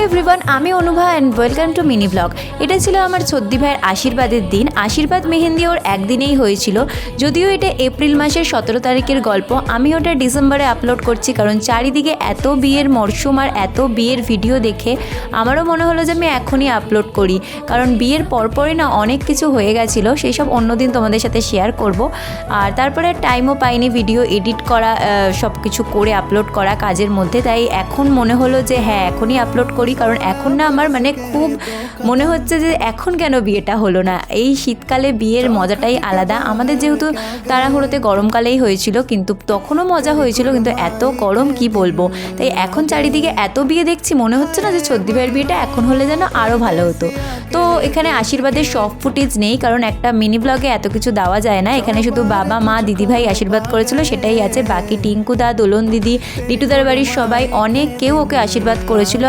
Everyone, আমি Anubha and welcome to mini blog. এটা ছিল আমার সদ্দি ভাইয়ের আশীর্বাদের দিন। আশীর্বাদ মেহেন্দি ওর একদিনেই হয়েছিল, যদিও এটা এপ্রিল মাসের 17 তারিখের গল্প। আমি ওটা ডিসেম্বরে আপলোড করছি, কারণ চারিদিকে এত বিয়ের মরশুম আর এত বিয়ের ভিডিও দেখে আমারও মনে হলো যে আমি এখনই আপলোড করি, কারণ বিয়ের পরপরই না অনেক কিছু হয়ে গেছিলো, সেই সব অন্যদিন তোমাদের সাথে শেয়ার করব। আর তারপরে টাইমও পাইনি ভিডিও এডিট করা, সব কিছু করে আপলোড করা কাজের মধ্যে। তাই এখন মনে হলো যে হ্যাঁ এখনই আপলোড করি, কারণ এখন না আমার খুব মনে হচ্ছে যে এখন কেন বিয়েটা হলো না। এই শীতকালে বিয়ের মজাটাই আলাদা। আমাদের যেহেতু তাড়াহুড়োতে গরমকালেই হয়েছিল, কিন্তু তখনও মজা হয়েছিল, কিন্তু এত গরম কি বলবো। তাই এখন চারিদিকে এত বিয়ে দেখছি, মনে হচ্ছে না যে সদ্দি ভাইয়ের বিয়েটা এখন হলে যেন আরও ভালো হতো। তো এখানে আশীর্বাদের সব ফুটেজ নেই, কারণ একটা মিনি ব্লগে এত কিছু দেওয়া যায় না। এখানে শুধু বাবা মা দিদিভাই আশীর্বাদ করেছিল সেটাই আছে। বাকি টিঙ্কুদা, দোলন দিদি, লিটুদার বাড়ির সবাই, অনেক কেউ ওকে আশীর্বাদ করেছিল।